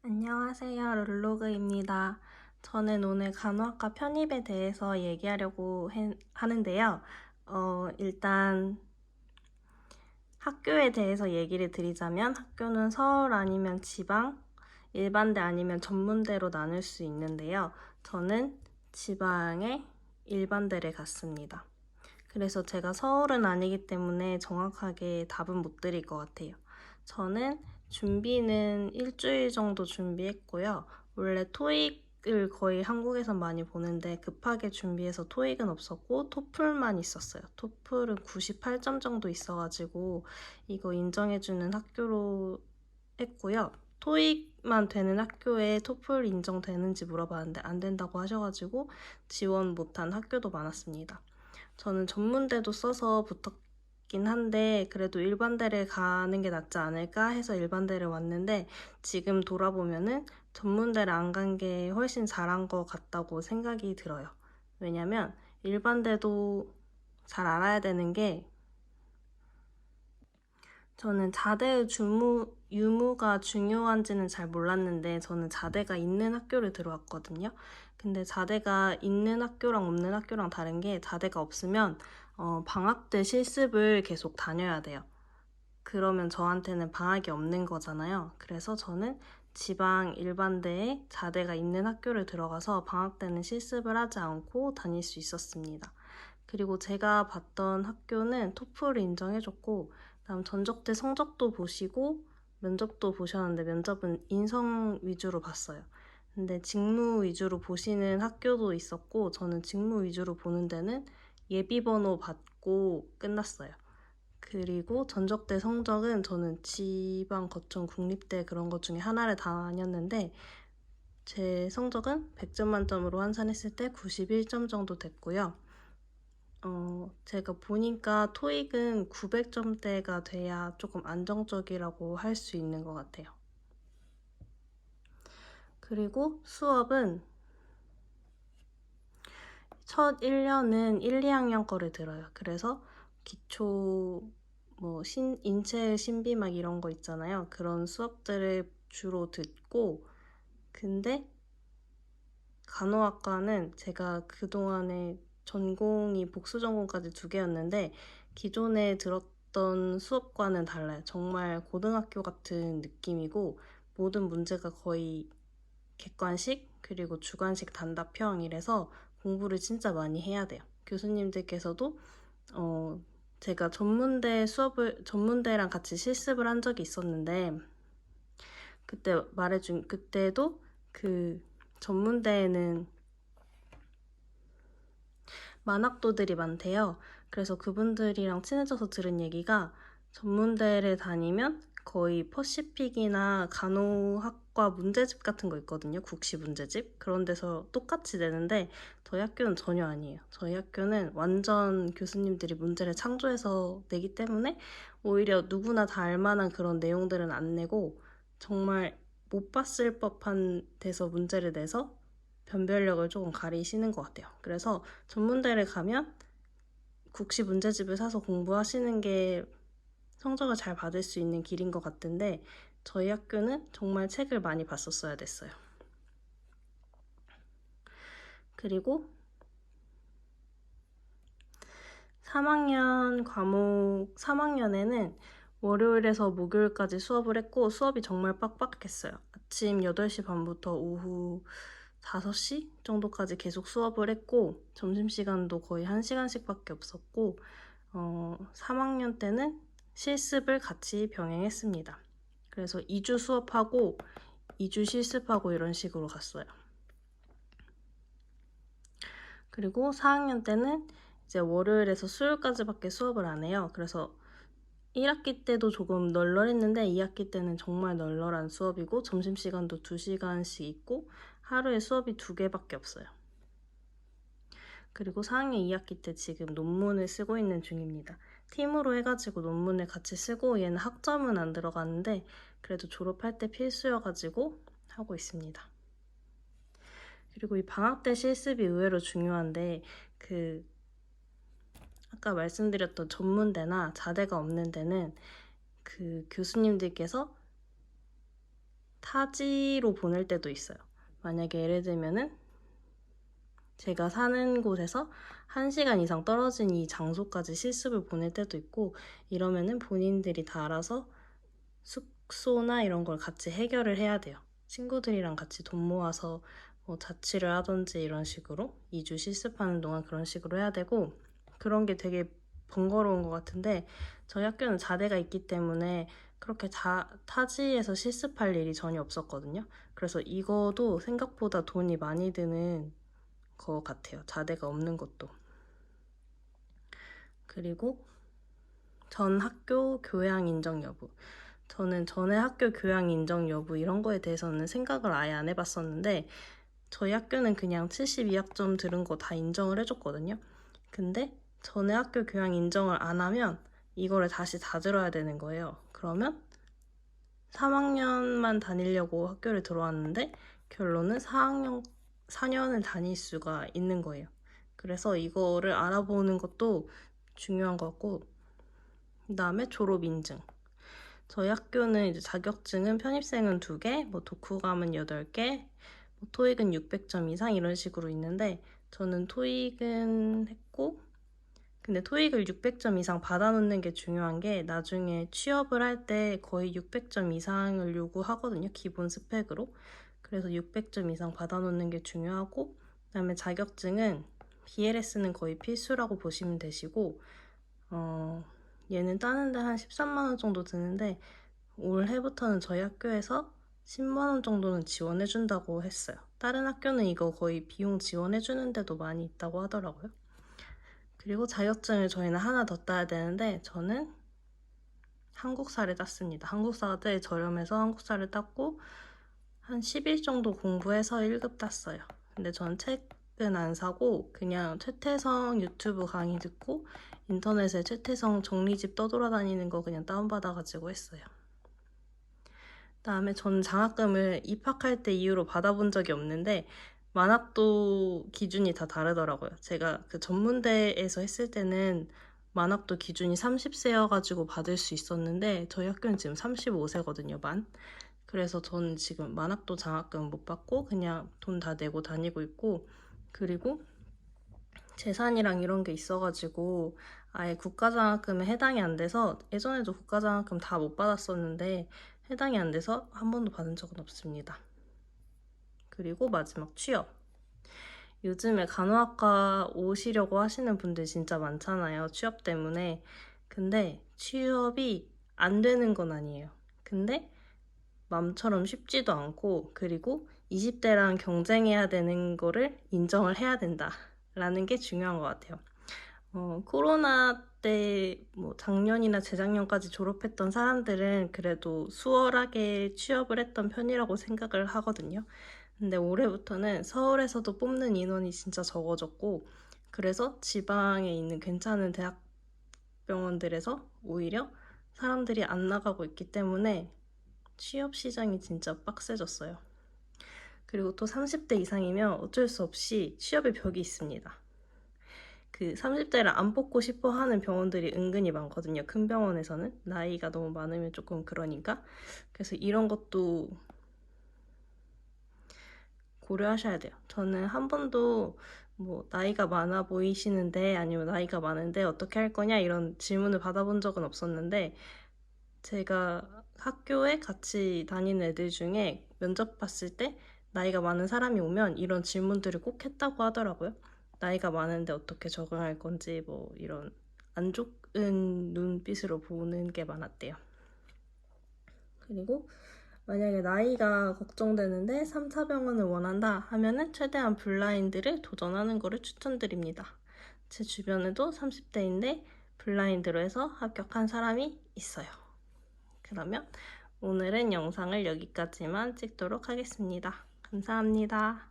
안녕하세요. 룰로그입니다. 저는 오늘 간호학과 편입에 대해서 얘기하려고 하는데요. 일단 학교에 대해서 얘기를 드리자면 학교는 서울 아니면 지방, 일반대 아니면 전문대로 나눌 수 있는데요. 저는 지방의 일반대를 갔습니다. 그래서 제가 서울은 아니기 때문에 정확하게 답은 못 드릴 것 같아요. 저는 준비는 일주일 정도 준비했고요. 원래 토익을 거의 한국에서 많이 보는데 급하게 준비해서 토익은 없었고 토플만 있었어요. 토플은 98점 정도 있어가지고 이거 인정해주는 학교로 했고요. 토익만 되는 학교에 토플 인정되는지 물어봤는데 안 된다고 하셔가지고 지원 못한 학교도 많았습니다. 저는 전문대도 써서 붙었긴 한데 그래도 일반대를 가는 게 낫지 않을까 해서 일반대를 왔는데 지금 돌아보면은 전문대를 안 간 게 훨씬 잘한 것 같다고 생각이 들어요. 왜냐면 일반대도 잘 알아야 되는 게 저는 자대의 유무가 중요한지는 잘 몰랐는데 저는 자대가 있는 학교를 들어왔거든요. 근데 자대가 있는 학교랑 없는 학교랑 다른 게 자대가 없으면 방학 때 실습을 계속 다녀야 돼요. 그러면 저한테는 방학이 없는 거잖아요. 그래서 저는 지방 일반대에 자대가 있는 학교를 들어가서 방학 때는 실습을 하지 않고 다닐 수 있었습니다. 그리고 제가 봤던 학교는 토플을 인정해줬고 다음 전적대 성적도 보시고 면접도 보셨는데 면접은 인성 위주로 봤어요. 근데 직무 위주로 보시는 학교도 있었고 저는 직무 위주로 보는 데는 예비번호 받고 끝났어요. 그리고 전적대 성적은 저는 지방, 거점, 국립대 그런 것 중에 하나를 다녔는데 제 성적은 100점 만점으로 환산했을 때 91점 정도 됐고요. 제가 보니까 토익은 900점대가 돼야 조금 안정적이라고 할 수 있는 것 같아요. 그리고 수업은 첫 1년은 1, 2학년 거를 들어요. 그래서 기초, 인체 신비막 이런 거 있잖아요. 그런 수업들을 주로 듣고, 근데 간호학과는 제가 그동안에 전공이 복수 전공까지 2개였는데 기존에 들었던 수업과는 달라요. 정말 고등학교 같은 느낌이고 모든 문제가 거의 객관식 그리고 주관식 단답형이라서 공부를 진짜 많이 해야 돼요. 교수님들께서도 제가 전문대랑 같이 실습을 한 적이 있었는데 그때도 그 전문대에는 만학도들이 많대요. 그래서 그분들이랑 친해져서 들은 얘기가 전문대를 다니면 거의 퍼시픽이나 간호학과 문제집 같은 거 있거든요. 국시 문제집. 그런 데서 똑같이 내는데 저희 학교는 전혀 아니에요. 저희 학교는 완전 교수님들이 문제를 창조해서 내기 때문에 오히려 누구나 다 알만한 그런 내용들은 안 내고 정말 못 봤을 법한 데서 문제를 내서 변별력을 조금 가리시는 것 같아요. 그래서 전문대를 가면 국시 문제집을 사서 공부하시는 게 성적을 잘 받을 수 있는 길인 것 같은데 저희 학교는 정말 책을 많이 봤었어야 됐어요. 그리고 3학년에는 월요일에서 목요일까지 수업을 했고 수업이 정말 빡빡했어요. 아침 8시 반부터 오후 5시 정도까지 계속 수업을 했고 점심시간도 거의 1시간씩밖에 없었고 3학년 때는 실습을 같이 병행했습니다. 그래서 2주 수업하고 2주 실습하고 이런 식으로 갔어요. 그리고 4학년 때는 이제 월요일에서 수요일까지밖에 수업을 안 해요. 그래서 1학기 때도 조금 널널했는데 2학기 때는 정말 널널한 수업이고 점심시간도 2시간씩 있고 하루에 수업이 2개밖에 없어요. 그리고 4학년 2학기 때 지금 논문을 쓰고 있는 중입니다. 팀으로 해가지고 논문을 같이 쓰고 얘는 학점은 안 들어가는데 그래도 졸업할 때 필수여가지고 하고 있습니다. 그리고 이 방학 때 실습이 의외로 중요한데 아까 말씀드렸던 전문대나 자대가 없는 데는 그 교수님들께서 타지로 보낼 때도 있어요. 만약에 예를 들면은 제가 사는 곳에서 1시간 이상 떨어진 이 장소까지 실습을 보낼 때도 있고, 이러면은 본인들이 다 알아서 숙소나 이런 걸 같이 해결을 해야 돼요. 친구들이랑 같이 돈 모아서 뭐 자취를 하던지 이런 식으로 2주 실습하는 동안 그런 식으로 해야 되고, 그런 게 되게 번거로운 것 같은데 저희 학교는 자대가 있기 때문에 그렇게 타지에서 실습할 일이 전혀 없었거든요. 그래서 이거도 생각보다 돈이 많이 드는 것 같아요. 자대가 없는 것도. 그리고 전 학교 교양 인정 여부. 저는 전에 학교 교양 인정 여부 이런 거에 대해서는 생각을 아예 안 해봤었는데 저희 학교는 그냥 72학점 들은 거 다 인정을 해줬거든요. 근데 전에 학교 교양 인정을 안 하면 이거를 다시 다 들어야 되는 거예요. 그러면 3학년만 다니려고 학교를 들어왔는데 결론은 4년을 다닐 수가 있는 거예요. 그래서 이거를 알아보는 것도 중요한 것 같고, 그 다음에 졸업 인증. 저희 학교는 이제 자격증은 편입생은 2개, 뭐 독후감은 8개, 뭐 토익은 600점 이상 이런 식으로 있는데 저는 토익은 했고, 근데 토익을 600점 이상 받아놓는 게 중요한 게 나중에 취업을 할 때 거의 600점 이상을 요구하거든요. 기본 스펙으로. 그래서 600점 이상 받아놓는 게 중요하고, 그다음에 자격증은 BLS는 거의 필수라고 보시면 되시고, 얘는 따는데 한 13만 원 정도 드는데 올해부터는 저희 학교에서 10만 원 정도는 지원해준다고 했어요. 다른 학교는 이거 거의 비용 지원해주는 데도 많이 있다고 하더라고요. 그리고 자격증을 저희는 하나 더 따야 되는데 저는 한국사를 땄습니다. 한국사가 되게 저렴해서 한국사를 땄고 한 10일 정도 공부해서 1급 땄어요. 근데 전 책은 안 사고 그냥 최태성 유튜브 강의 듣고 인터넷에 최태성 정리집 떠돌아다니는 거 그냥 다운받아가지고 했어요. 그다음에 저는 장학금을 입학할 때 이후로 받아본 적이 없는데 만학도 기준이 다 다르더라고요. 제가 그 전문대에서 했을 때는 만학도 기준이 30세여가지고 받을 수 있었는데 저희 학교는 지금 35세거든요, 만. 그래서 저는 지금 만학도 장학금 못 받고 그냥 돈 다 내고 다니고 있고, 그리고 재산이랑 이런 게 있어가지고 아예 국가장학금에 해당이 안 돼서 예전에도 국가장학금 다 못 받았었는데 해당이 안 돼서 한 번도 받은 적은 없습니다. 그리고 마지막 취업. 요즘에 간호학과 오시려고 하시는 분들 진짜 많잖아요. 취업 때문에. 근데 취업이 안 되는 건 아니에요. 근데 맘처럼 쉽지도 않고, 그리고 20대랑 경쟁해야 되는 거를 인정을 해야 된다라는 게 중요한 것 같아요. 코로나 때 뭐 작년이나 재작년까지 졸업했던 사람들은 그래도 수월하게 취업을 했던 편이라고 생각을 하거든요. 근데 올해부터는 서울에서도 뽑는 인원이 진짜 적어졌고, 그래서 지방에 있는 괜찮은 대학병원들에서 오히려 사람들이 안 나가고 있기 때문에 취업 시장이 진짜 빡세졌어요. 그리고 또 30대 이상이면 어쩔 수 없이 취업의 벽이 있습니다. 그 30대를 안 뽑고 싶어 하는 병원들이 은근히 많거든요. 큰 병원에서는. 나이가 너무 많으면 조금 그러니까. 그래서 이런 것도 고려하셔야 돼요. 저는 한 번도 뭐 나이가 많아 보이시는데 아니면 나이가 많은데 어떻게 할 거냐 이런 질문을 받아본 적은 없었는데 제가 학교에 같이 다니는 애들 중에 면접 봤을 때 나이가 많은 사람이 오면 이런 질문들을 꼭 했다고 하더라고요. 나이가 많은데 어떻게 적응할 건지 뭐 이런 안 좋은 눈빛으로 보는 게 많았대요. 그리고 만약에 나이가 걱정되는데 3, 4병원을 원한다 하면은 최대한 블라인드를 도전하는 거를 추천드립니다. 제 주변에도 30대인데 블라인드로 해서 합격한 사람이 있어요. 그러면 오늘은 영상을 여기까지만 찍도록 하겠습니다. 감사합니다.